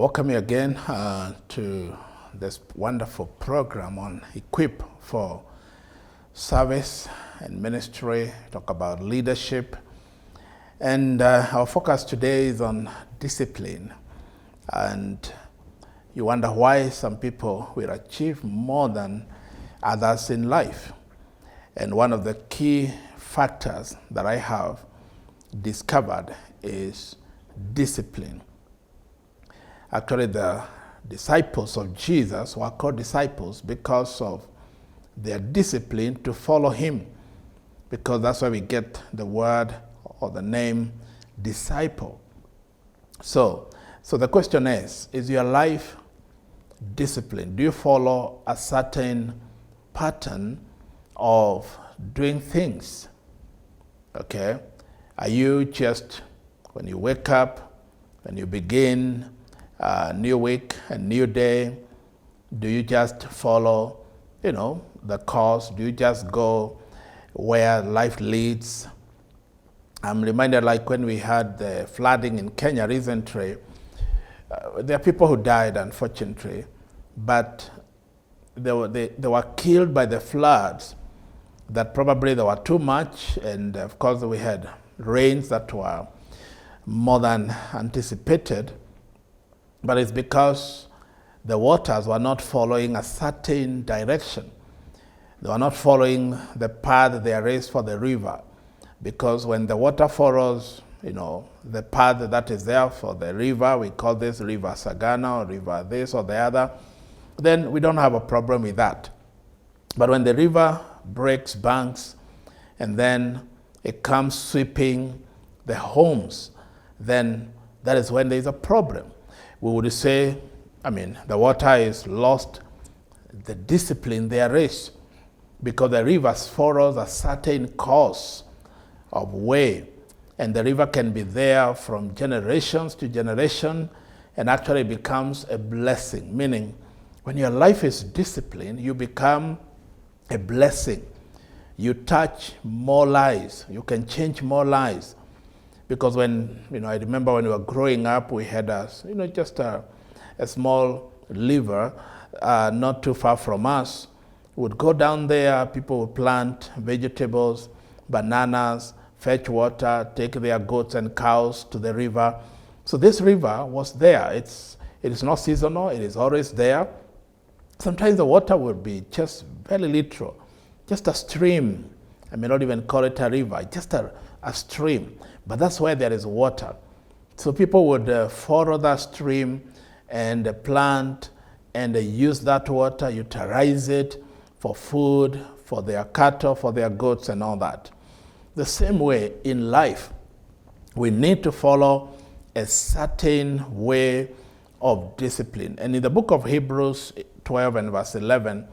welcome you again to this wonderful program on Equip for Service and Ministry. Talk about leadership. And our focus today is on discipline. And you wonder why some people will achieve more than others in life. And one of the key factors that I have discovered is discipline. Actually, the disciples of Jesus were called disciples because of their discipline to follow him, because that's where we get the word or the name disciple. So the question is your life discipline? Do you follow a certain pattern of doing things? Okay? Are you just, when you wake up, when you begin a new week, a new day, do you just follow, the course? Do you just go where life leads? I'm reminded, like when we had the flooding in Kenya recently, there are people who died, unfortunately, but they were killed by the floods that probably they were too much, and of course we had rains that were more than anticipated. But it's because the waters were not following a certain direction. They were not following the path they raised for the river. Because when the water follows, the path that is there for the river, we call this River Sagana or River this or the other, then we don't have a problem with that. But when the river breaks banks and then it comes sweeping the homes, then that is when there is a problem. We would say, the water is lost the discipline there is, because the rivers follows a certain course of way, and the river can be there from generations to generation and actually becomes a blessing. Meaning, when your life is disciplined, you become a blessing. You touch more lives. You can change more lives. Because when, I remember when we were growing up, we had just a small river not too far from us. We would go down there, people would plant vegetables, bananas, fetch water, take their goats and cows to the river. So this river was there. It is not seasonal, it is always there. Sometimes the water would be just very little, just a stream. I may not even call it a river, just a stream. But that's where there is water. So people would follow that stream and plant and use that water, utilize it for food, for their cattle, for their goats and all that. The same way in life, we need to follow a certain way of discipline. And in the book of Hebrews 12 and verse 11,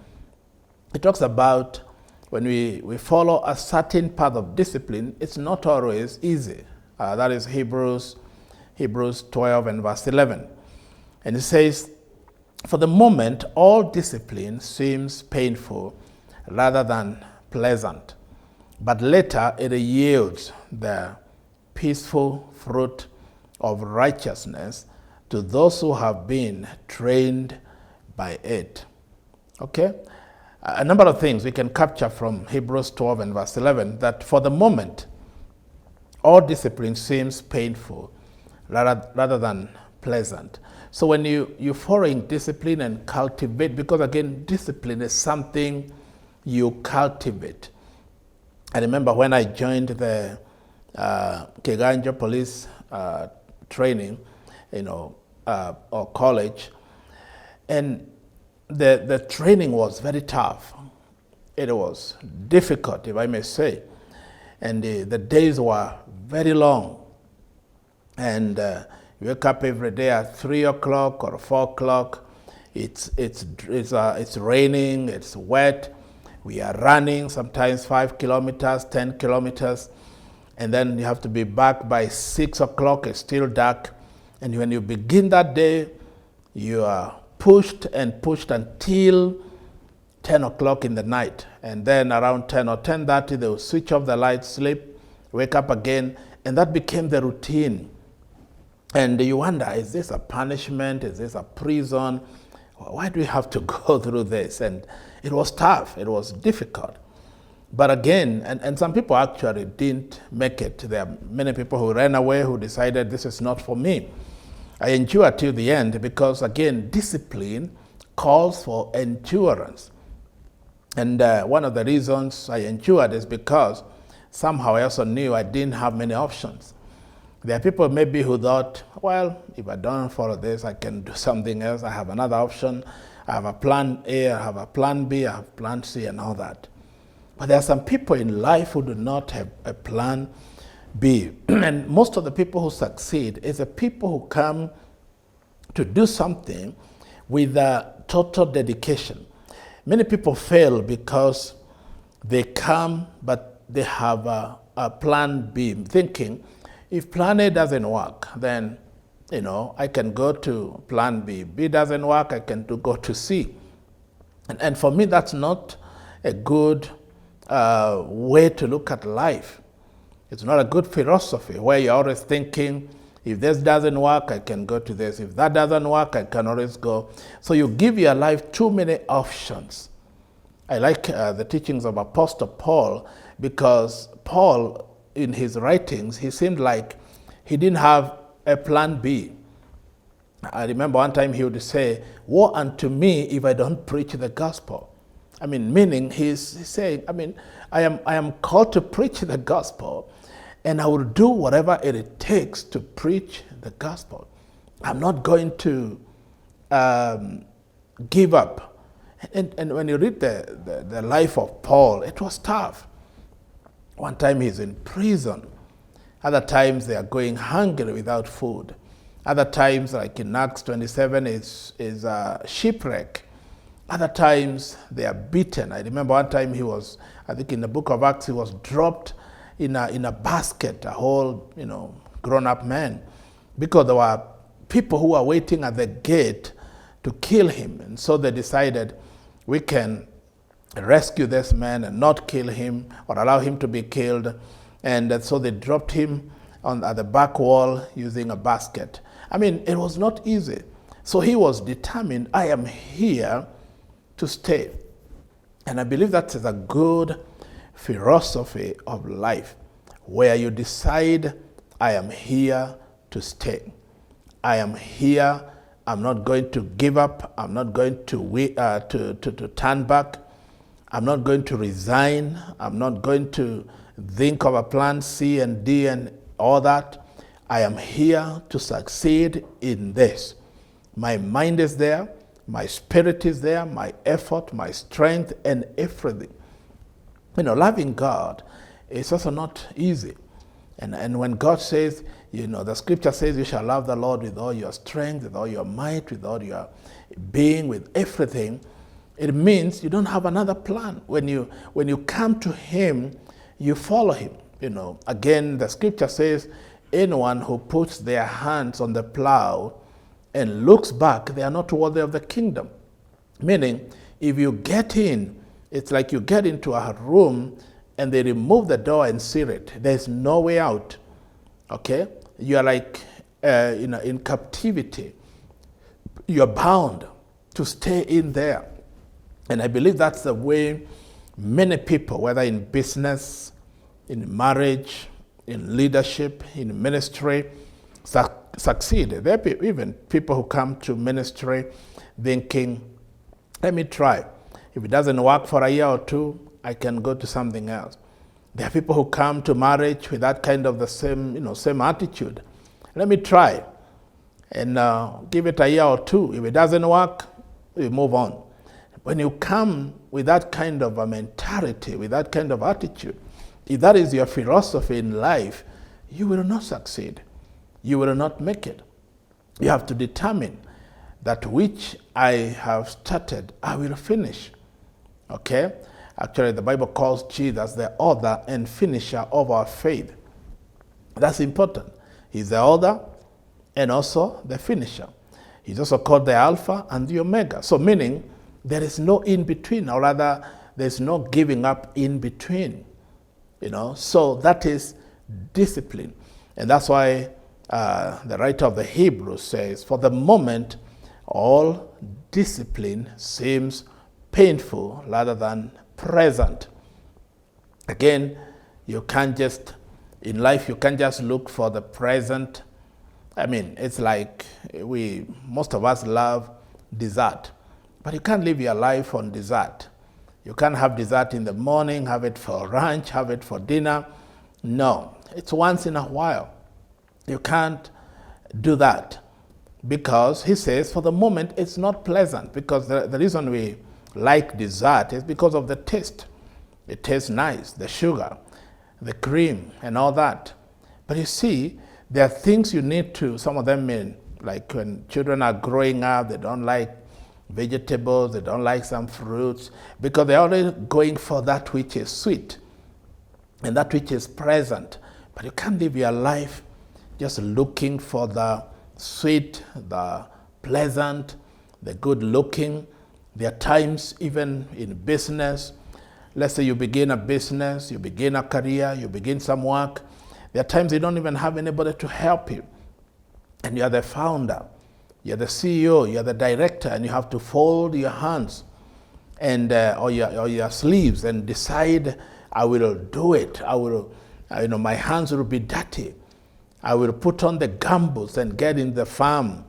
it talks about when we follow a certain path of discipline, it's not always easy. That is Hebrews 12 and verse 11. And it says, "For the moment, all discipline seems painful rather than pleasant, but later it yields the peaceful fruit of righteousness to those who have been trained by it." Okay? A number of things we can capture from Hebrews 12 and verse 11, that for the moment, all discipline seems painful rather than pleasant. So when you're following discipline and cultivate, because again, discipline is something you cultivate. I remember when I joined the Keganjo police training, or college, and the training was very tough. It was difficult, if I may say. And the days were very long. And you wake up every day at 3 o'clock or 4 o'clock. It's raining, it's wet. We are running sometimes 5 kilometers, 10 kilometers. And then you have to be back by 6 o'clock, it's still dark. And when you begin that day, you are pushed until 10 o'clock in the night. And then around 10 or 10:30, they will switch off the lights, sleep, wake up again. And that became the routine. And you wonder, is this a punishment? Is this a prison? Why do we have to go through this? And it was tough. It was difficult. But again, and some people actually didn't make it. There are many people who ran away, who decided this is not for me. I endured till the end because, again, discipline calls for endurance. And one of the reasons I endured is because somehow I also knew I didn't have many options. There are people maybe who thought, well, if I don't follow this, I can do something else. I have another option. I have a plan A, I have a plan B, I have plan C, and all that. But there are some people in life who do not have a plan B. And most of the people who succeed is the people who come to do something with a total dedication. Many people fail because they come, but they have a plan B, thinking, if plan A doesn't work, then I can go to plan B. B doesn't work, I can go to C. And for me, that's not a good way to look at life. It's not a good philosophy where you're always thinking, if this doesn't work, I can go to this. If that doesn't work, I can always go. So you give your life too many options. I like the teachings of Apostle Paul, because Paul, in his writings, he seemed like he didn't have a plan B. I remember one time he would say, woe unto me if I don't preach the gospel. Meaning he's saying, I am called to preach the gospel, and I will do whatever it takes to preach the gospel. I'm not going to give up. And when you read the life of Paul, it was tough. One time he's in prison. Other times they are going hungry without food. Other times, like in Acts 27, is a shipwreck. Other times they are beaten. I remember one time he was, I think in the book of Acts, he was dropped in a basket, a whole, grown-up man, because there were people who were waiting at the gate to kill him. And so they decided, we can rescue this man and not kill him or allow him to be killed. And so they dropped him at the back wall using a basket. It was not easy. So he was determined, I am here to stay. And I believe that is a good philosophy of life, where you decide, I am here to stay. I am here. I'm not going to give up. I'm not going to turn back. I'm not going to resign. I'm not going to think of a plan C and D and all that. I am here to succeed in this. My mind is there. My spirit is there. My effort, my strength, and everything. Loving God is also not easy. And when God says, the scripture says you shall love the Lord with all your strength, with all your might, with all your being, with everything, it means you don't have another plan. When you come to him, you follow him. Again, the scripture says, anyone who puts their hands on the plow and looks back, they are not worthy of the kingdom. Meaning, if you get in, it's like you get into a room and they remove the door and seal it. There's no way out. Okay? You are like in captivity. You're bound to stay in there. And I believe that's the way many people, whether in business, in marriage, in leadership, in ministry, succeed. There are even people who come to ministry thinking, let me try. If it doesn't work for a year or two, I can go to something else. There are people who come to marriage with that kind of the same attitude. Let me try and give it a year or two. If it doesn't work, we move on. When you come with that kind of a mentality, with that kind of attitude, if that is your philosophy in life, you will not succeed. You will not make it. You have to determine that which I have started, I will finish. Okay? Actually, the Bible calls Jesus the author and finisher of our faith. That's important. He's the author and also the finisher. He's also called the Alpha and the Omega. So meaning, there is no in between, or rather, there's no giving up in between. So that is discipline. And that's why the writer of the Hebrews says, for the moment, all discipline seems painful rather than pleasant. Again, you can't just, in life, you can't just look for the present. I mean, it's like most of us love dessert, but you can't live your life on dessert. You can't have dessert in the morning, have it for lunch, have it for dinner. No, it's once in a while. You can't do that because he says for the moment it's not pleasant, because the reason we like dessert is because of the taste. It tastes nice, the sugar, the cream, and all that. But you see, there are things you need to, some of them mean, like when children are growing up, they don't like vegetables, they don't like some fruits, because they're already going for that which is sweet and that which is pleasant. But you can't live your life just looking for the sweet, the pleasant, the good looking. There are times even in business, let's say you begin a business, you begin a career, you begin some work. There are times you don't even have anybody to help you. And you are the founder, you're the CEO, you're the director, and you have to fold your hands and or your sleeves and decide, I will do it. I will, my hands will be dirty. I will put on the gumboots and get in the farm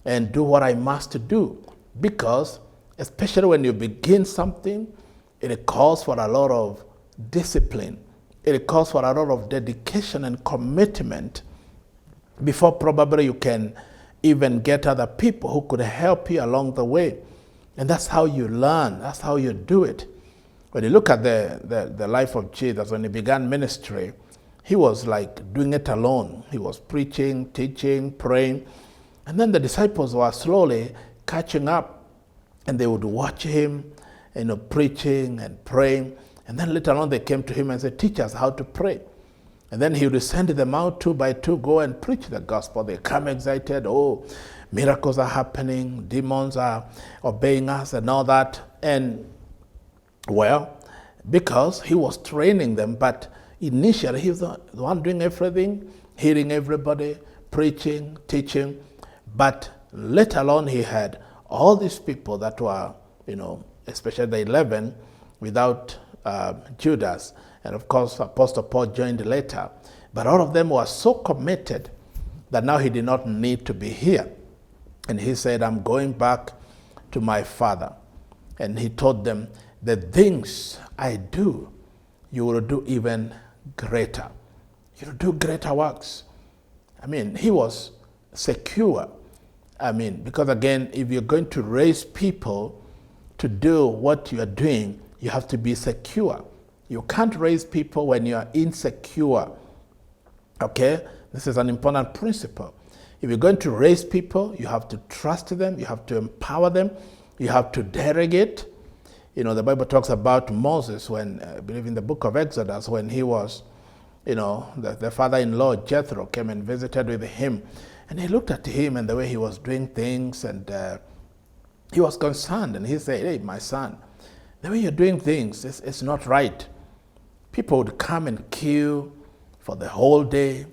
and do what I must do. Because, especially when you begin something, it calls for a lot of discipline. It calls for a lot of dedication and commitment before probably you can even get other people who could help you along the way. And that's how you learn. That's how you do it. When you look at the life of Jesus, when he began ministry, he was like doing it alone. He was preaching, teaching, praying. And then the disciples were slowly catching up, and they would watch him, preaching and praying. And then later on they came to him and said, teach us how to pray. And then he would send them out 2 by 2, go and preach the gospel. They come excited, oh, miracles are happening, demons are obeying us and all that. And well, because he was training them, but initially he was the one doing everything, healing everybody, preaching, teaching. But later on he had all these people that were, especially the 11 without Judas. And of course, Apostle Paul joined later. But all of them were so committed that now he did not need to be here. And he said, I'm going back to my Father. And he told them, the things I do, you will do even greater. You will do greater works. He was secure. Because again, if you're going to raise people to do what you are doing, you have to be secure. You can't raise people when you are insecure. Okay? This is an important principle. If you're going to raise people, you have to trust them, you have to empower them, you have to delegate. The Bible talks about Moses when, I believe in the book of Exodus, when he was, the father-in-law Jethro came and visited with him. And he looked at him and the way he was doing things, and he was concerned. And he said, hey, my son, the way you're doing things, it's not right. People would come and queue for the whole day.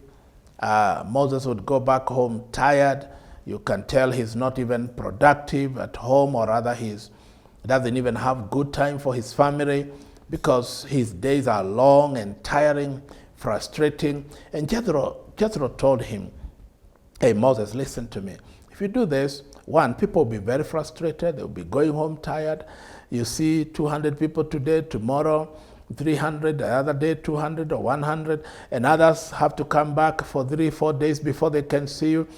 Moses would go back home tired. You can tell he's not even productive at home, or rather he doesn't even have good time for his family because his days are long and tiring, frustrating. And Jethro told him, hey, Moses, listen to me. If you do this, one, people will be very frustrated. They'll be going home tired. You see 200 people today, tomorrow 300, the other day 200 or 100, and others have to come back for 3-4 days before they can see you.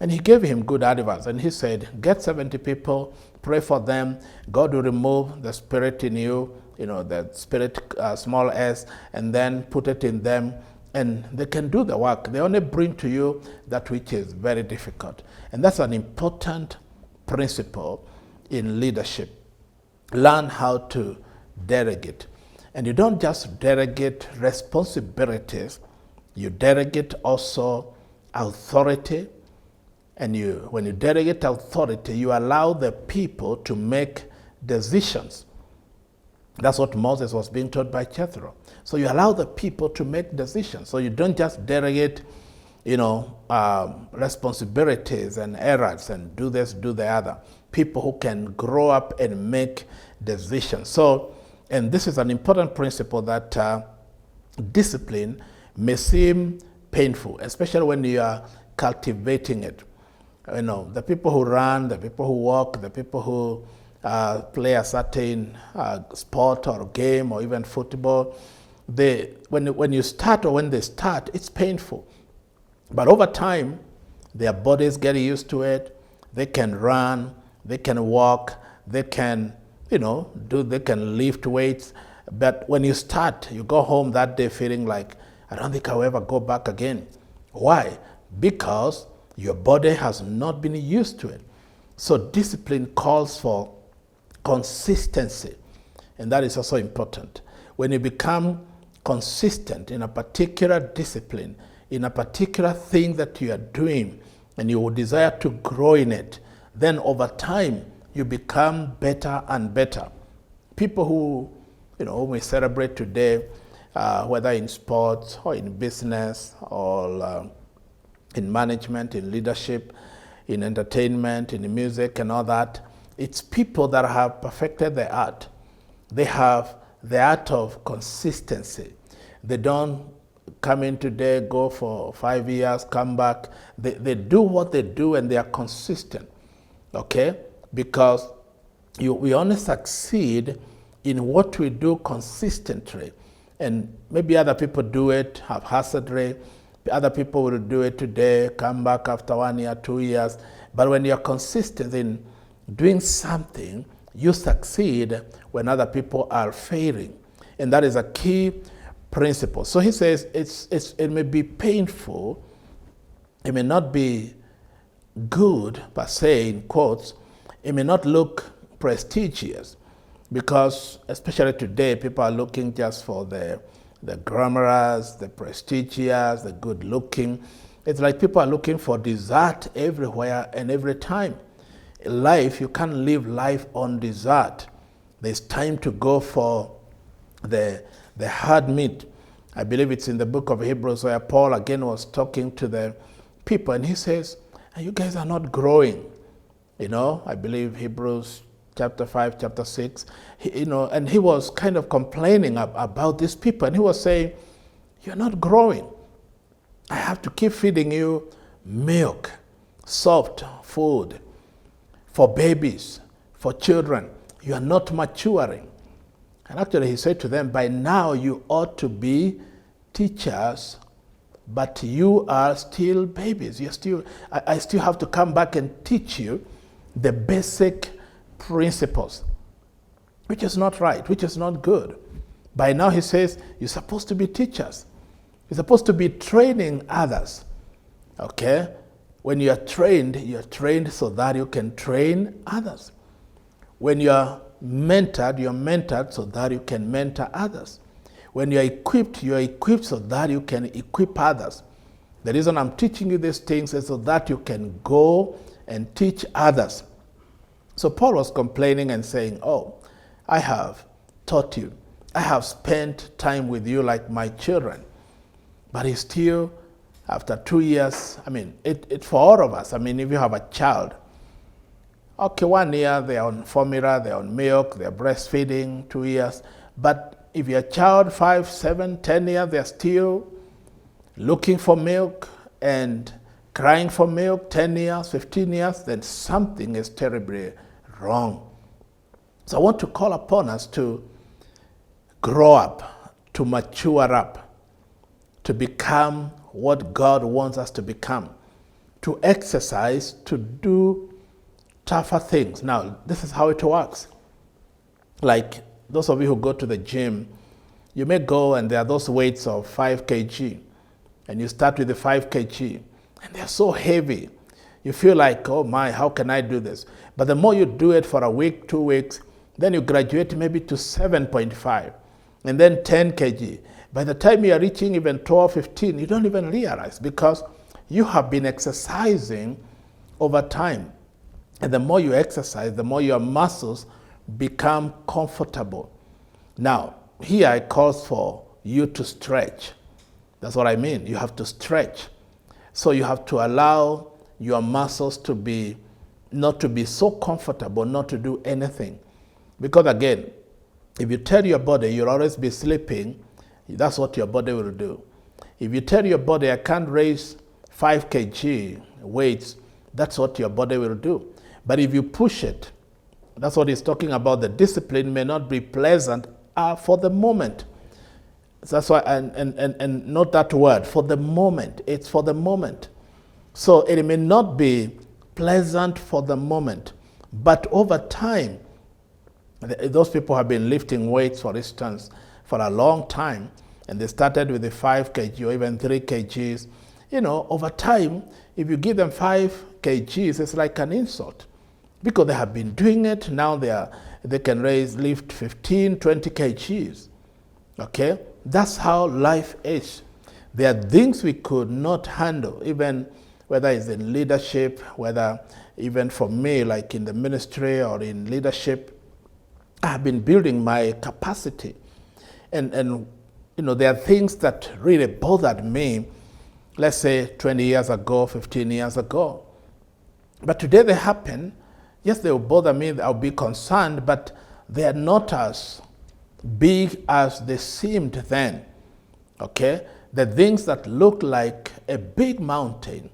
And he gave him good advice, and he said, get 70 people, pray for them. God will remove the spirit in you, the spirit, small s, and then put it in them, and they can do the work. They only bring to you that which is very difficult. And that's an important principle in leadership. Learn how to delegate. And you don't just delegate responsibilities, you delegate also authority. And when you delegate authority, you allow the people to make decisions. That's what Moses was being taught by Jethro. So you allow the people to make decisions. So you don't just delegate, responsibilities and errands and do this, do the other. People who can grow up and make decisions. So, and this is an important principle that discipline may seem painful, especially when you are cultivating it. The people who run, the people who walk, the people who play a certain sport or game or even football, when you start or when they start, it's painful. But over time, their bodies get used to it. They can run, they can walk, they can, they can lift weights. But when you start, you go home that day feeling like, I don't think I'll ever go back again. Why? Because your body has not been used to it. So discipline calls for consistency, and that is also important. When you become consistent in a particular discipline, in a particular thing that you are doing, and you desire to grow in it, then over time you become better and better. People who we celebrate today, whether in sports or in business or in management, in leadership, in entertainment, in music and all that, it's people that have perfected the art. They have the art of consistency. They don't come in today, go for 5 years, come back. They do what they do and they are consistent, okay? Because we only succeed in what we do consistently. And maybe other people do it haphazardly. Other people will do it today, come back after 1 year, 2 years. But when you're consistent in doing something, you succeed when other people are failing. And that is a key principle. So he says it may be painful, it may not be good per se, in quotes, it may not look prestigious, because especially today people are looking just for the glamorous, the prestigious, the good looking. It's like people are looking for dessert everywhere and every time. In life, you can't live life on dessert. There's time to go for the hard meat. I believe it's in the book of Hebrews where Paul again was talking to the people, and he says, you guys are not growing. I believe Hebrews chapter 5, chapter 6, and he was kind of complaining about these people, and he was saying, you're not growing. I have to keep feeding you milk, soft food for babies, for children. You are not maturing. And actually he said to them, by now you ought to be teachers, but you are still babies. I still have to come back and teach you the basic principles, which is not right, which is not good. By now he says, you're supposed to be teachers. You're supposed to be training others. Okay? When you're trained so that you can train others. When you're mentored so that you can mentor others. When you're equipped so that you can equip others. The reason I'm teaching you these things is so that you can go and teach others. So Paul was complaining and saying, I have taught you. I have spent time with you like my children. But he still, after 2 years, it for all of us. If you have a child, okay, 1 year they're on formula, they're on milk, they're breastfeeding, 2 years. But if your child 5, 7, 10 years, they're still looking for milk and crying for milk, 10 years, 15 years, then something is terribly wrong. So I want to call upon us to grow up, to mature up, to become what God wants us to become, to exercise, to do tougher things. Now, this is how it works. Like those of you who go to the gym, you may go and there are those weights of 5 kg, and you start with the 5 kg, and they're so heavy. You feel like, oh my, how can I do this? But the more you do it for a week, 2 weeks, then you graduate maybe to 7.5, and then 10 kg. By the time you are reaching even 12, 15, you don't even realize, because you have been exercising over time. And the more you exercise, the more your muscles become comfortable. Now, here it calls for you to stretch. That's what I mean. You have to stretch. So you have to allow your muscles to be, not to be so comfortable, not to do anything. Because again, if you tell your body you'll always be sleeping, that's what your body will do. If you tell your body I can't raise 5 kg weights, that's what your body will do. But if you push it, that's what he's talking about. The discipline may not be pleasant for the moment. That's why, and note that word, for the moment. It's for the moment. So it may not be pleasant for the moment, but over time, those people have been lifting weights, for instance, for a long time, and they started with the 5 kg or even 3 kgs. You know, over time, if you give them 5 kgs, it's like an insult. Because they have been doing it, now they can lift 15, 20 kgs. Okay? That's how life is. There are things we could not handle, even whether it's in leadership, whether even for me, like in the ministry or in leadership, I have been building my capacity. And you know, there are things that really bothered me, let's say 20 years ago, 15 years ago. But today they happen. Yes, they will bother me, I'll be concerned, but they are not as big as they seemed then. Okay? The things that look like a big mountain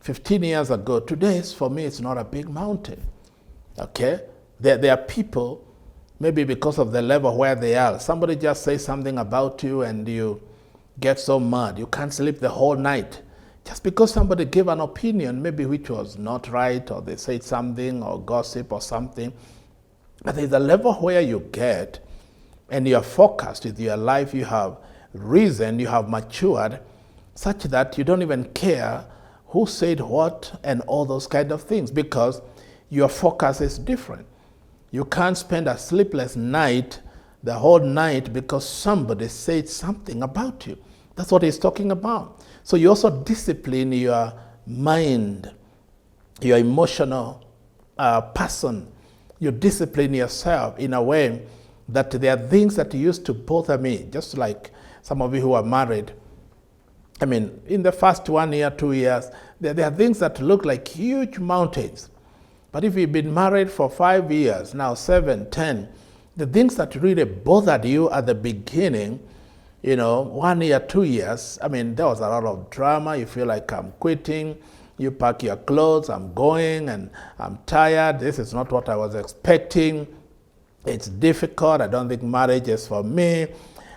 15 years ago, today, for me, it's not a big mountain. Okay? There are people, maybe because of the level where they are, somebody just says something about you and you get so mad. You can't sleep the whole night. Just because somebody gave an opinion, maybe which was not right, or they said something, or gossip or something. But there's a level where you get, and you're focused with your life, you have reason, you have matured, such that you don't even care who said what and all those kind of things, because your focus is different. You can't spend a sleepless night, the whole night, because somebody said something about you. That's what he's talking about. So you also discipline your mind, your emotional person. You discipline yourself in a way that there are things that used to bother me, just like some of you who are married. I mean, in the first 1 year, 2 years, there are things that look like huge mountains. But if you've been married for 5 years, now 7, 10, the things that really bothered you at the beginning, you know, 1 year, 2 years, I mean, there was a lot of drama. You feel like I'm quitting. You pack your clothes, I'm going, and I'm tired. This is not what I was expecting. It's difficult. I don't think marriage is for me.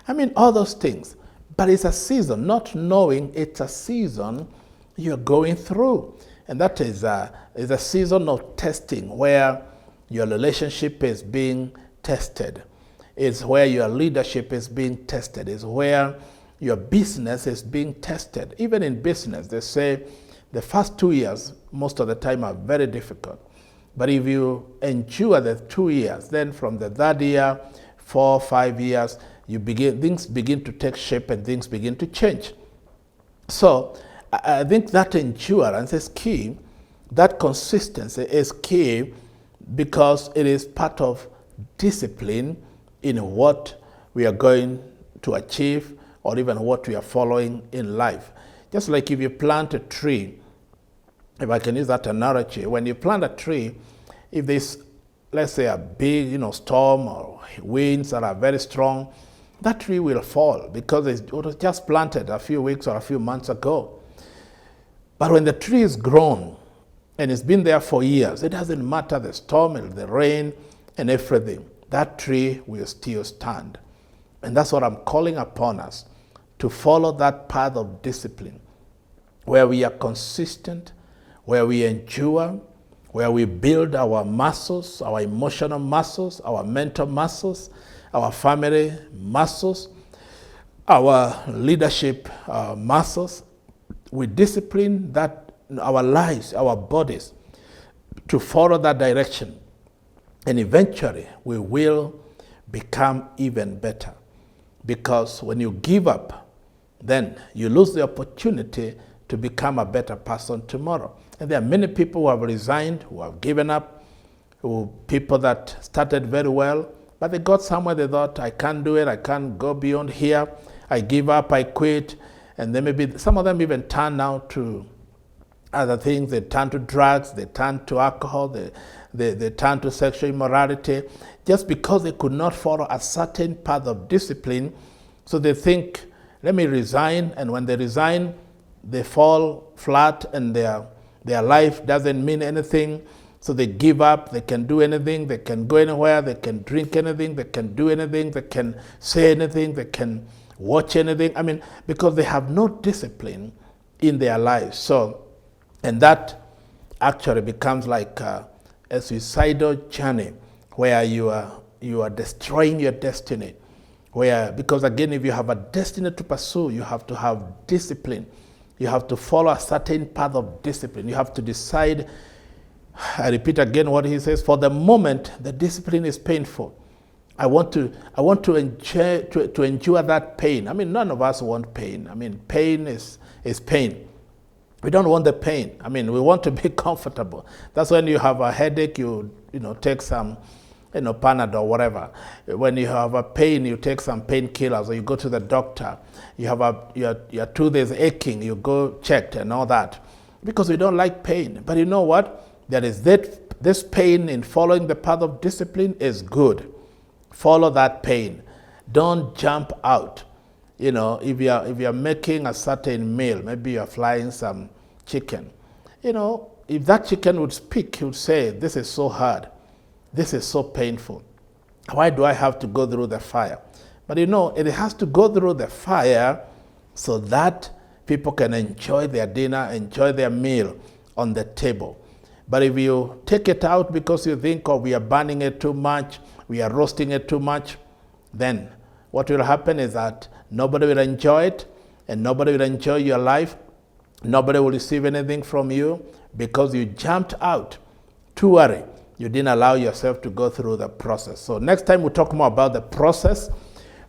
I mean, all those things. But it's a season, not knowing it's a season you're going through. And that is a season of testing where your relationship is being tested. It's where your leadership is being tested. It's where your business is being tested. Even in business, they say the first 2 years, most of the time, are very difficult. But if you endure the 2 years, then from the third year, 4, 5 years, things begin to take shape and things begin to change. So I think that endurance is key. That consistency is key because it is part of discipline in what we are going to achieve or even what we are following in life. Just like if you plant a tree, if I can use that analogy, when you plant a tree, if there's, let's say, a big storm or winds that are very strong, that tree will fall because it was just planted a few weeks or a few months ago. But when the tree is grown and it's been there for years, it doesn't matter the storm and the rain and everything, that tree will still stand. And that's what I'm calling upon us, to follow that path of discipline, where we are consistent, where we endure, where we build our muscles, our emotional muscles, our mental muscles, our family muscles, our leadership muscles. We discipline that our lives, our bodies, to follow that direction. And eventually, we will become even better. Because when you give up, then you lose the opportunity to become a better person tomorrow. And there are many people who have resigned, who have given up, people that started very well, but they got somewhere they thought, I can't do it, I can't go beyond here, I give up, I quit. And then maybe some of them even turn now to other things. They turn to drugs, they turn to alcohol, they turn to sexual immorality, just because they could not follow a certain path of discipline. So they think, let me resign, and when they resign, they fall flat and their life doesn't mean anything. So they give up. They can do anything, they can go anywhere, they can drink anything, they can do anything, they can say anything, they can watch anything. I mean, because they have no discipline in their lives. So, and that actually becomes like a suicidal journey where you are destroying your destiny. Because again, if you have a destiny to pursue, you have to have discipline. You have to follow a certain path of discipline. You have to decide. I repeat again what he says. For the moment, the discipline is painful. I want to endure that pain. I mean, none of us want pain. I mean, pain is pain. We don't want the pain. I mean, we want to be comfortable. That's when you have a headache, you take some, Panadol or whatever. When you have a pain, you take some painkillers, or you go to the doctor. You have your tooth is aching, you go checked and all that, because we don't like pain. But you know what? There is this pain in following the path of discipline is good. Follow that pain. Don't jump out. If you're making a certain meal, maybe you're frying some chicken. If that chicken would speak, he would say, this is so hard. This is so painful. Why do I have to go through the fire? But it has to go through the fire so that people can enjoy their dinner, enjoy their meal on the table. But if you take it out because you think, we are burning it too much, we are roasting it too much, then what will happen is that nobody will enjoy it, and nobody will enjoy your life. Nobody will receive anything from you because you jumped out too early. You didn't allow yourself to go through the process. So next time we'll talk more about the process,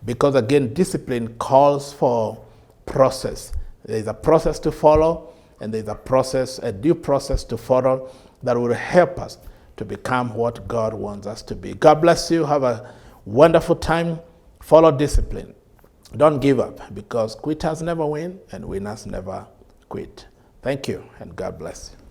because again, discipline calls for process. There's a process to follow, and there's a due process to follow that will help us to become what God wants us to be. God bless you. Have a wonderful time. Follow discipline. Don't give up, because quitters never win and winners never quit. Thank you, and God bless you.